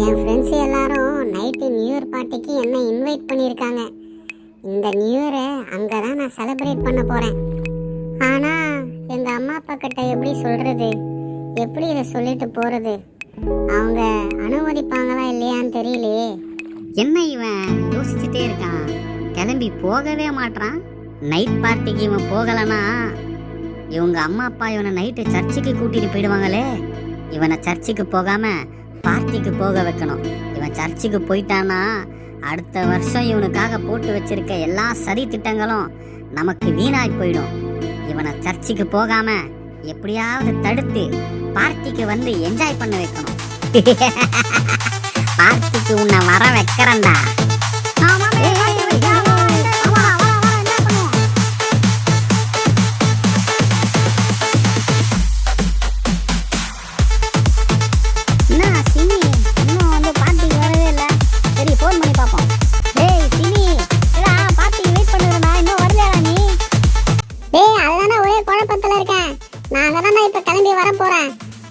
என் friends எல்லாரும் night new year பார்ட்டிக்கு என்ன இன்வைட் பண்ணியிருக்காங்க. இந்த நியூ இயரை அங்கே தான் நான் செலிப்ரேட் பண்ண போகிறேன். ஆனால் எங்கள் அம்மா அப்பா கிட்ட எப்படி சொல்கிறது, எப்படி இதை சொல்லிட்டு போகிறது, அவங்க அனுமதிப்பாங்களா இல்லையான்னு தெரியலையே. என்ன இவன் யோசிச்சுட்டே இருக்கான், கிளம்பி போகவே மாட்டான். நைட் பார்ட்டிக்கு இவன் போகலனா இவங்க அம்மா அப்பா இவனை நைட்டு சர்ச்சுக்கு கூட்டிட்டு போயிடுவாங்களே. இவனை சர்ச்சுக்கு போகாம பார்ட்டிக்கு போக வைக்கணும். இவன் சர்ச்சுக்கு போயிட்டானா அடுத்த வருஷம் இவனுக்காக போட்டு வச்சிருக்க எல்லா சரி திட்டங்களும் நமக்கு வீணாய் போயிடும். இவனை சர்ச்சுக்கு போகாம எப்படியாவது தடுத்து பார்ட்டிக்கு வந்து என்ஜாய் பண்ண வைக்கணும். பார்ட்டிக்கு உன்னை வர வைக்கிறேன்டா.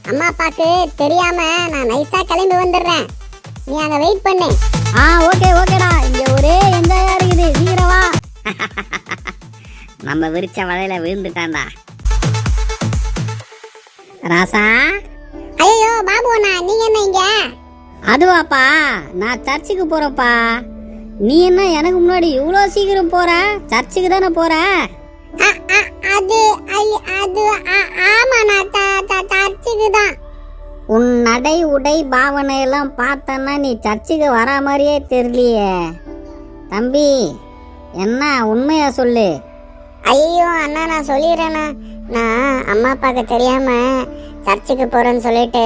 அம்மா அப்பாக்கு தெரியாம நான் நைஸா கிளம்பி வந்துடுறேன், நீ அங்க வெயிட் பண்ணு. ஓகேடா, இங்க ஒரே என்ஜாயா இருக்குது, சீக்கிரம் வா. நம்ம விரிச்ச வலையில விழுந்துட்டான்டா ராசா. ஐயோ பாபு அண்ணா, நீங்க என்ன இங்க? அதுவாப்பா, நான் சர்ச்சுக்கு போறப்பா. நீ என்ன எனக்கு முன்னாடி இவ்வளோ சீக்கிரம் போற? சர்ச்சுக்கு தானே போற? அது ஆமா, நான் சர்ச்சுக்கு தான். உன் நடை உடை பாவனை எல்லாம் பார்த்தன்னா நீ சர்ச்சுக்கு வர மாதிரியே தெரியலையே தம்பி. என்ன உண்மையா சொல்லு. ஐயோ அண்ணா, நான் சொல்லிடுறேண்ணா. நான் அம்மா அப்பாவுக்கு தெரியாம சர்ச்சுக்கு போறேன்னு சொல்லிட்டு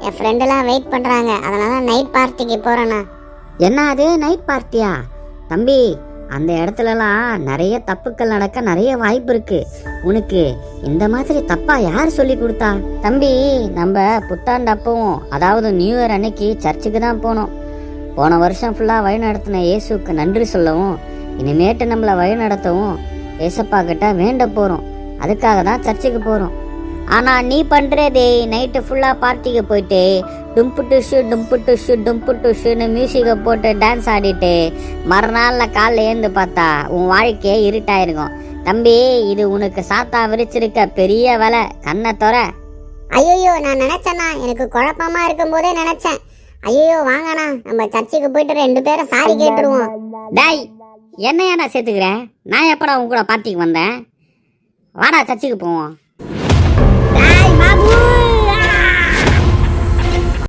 என் ஃப்ரெண்டெல்லாம் வெயிட் பண்றாங்க, அதனால நைட் பார்ட்டிக்கு போறேண்ணா. என்ன அது நைட் பார்ட்டியா? தம்பி, அந்த இடத்துலலாம் நிறைய தப்புக்கள் நடக்க நிறைய வாய்ப்பு இருக்கு. உனக்கு இந்த மாதிரி தப்பா யார் சொல்லி கொடுத்தா? தம்பி, நம்ம புத்தாண்டு அப்பவும் அதாவது நியூ இயர் அன்னைக்கு சர்ச்சுக்கு தான் போனோம். போன வருஷம் ஃபுல்லா வழி நடத்தின இயேசுக்கு நன்றி சொல்லவும், இனிமேட்டு நம்மளை வழி நடத்தவும் ஏசப்பா கிட்ட வேண்ட போறோம். அதுக்காக தான் சர்ச்சுக்கு போறோம். ஆனா நீ பண்றதே நைட்டு ஃபுல்லா பார்ட்டிக்கு போயிட்டு டும்பு டுஷுன்னு மியூசிக்கை போட்டு டான்ஸ் ஆடிட்டு மறுநாள்ல காலைல ஏந்து பார்த்தா உன் வாழ்க்கையே இருட்டாயிருக்கும். தம்பி, இது உனக்கு சாத்தா விரிச்சிருக்க பெரிய வேலை, கண்ணை தொற. ஐயோ, நான் நினைச்சேண்ணா, எனக்கு குழப்பமா இருக்கும் போதே நினைச்சேன். ஐயோ வாங்கண்ணா, நம்ம சர்ச்சுக்கு போயிட்டு 2 பேரும் சாரி கேட்டுருவோம். டாய், என்னையா நான் சேர்த்துக்கிறேன்? நான் எப்படா உன் கூட பார்ட்டிக்கு வந்தேன்? வாடா சர்ச்சுக்கு போவோம்.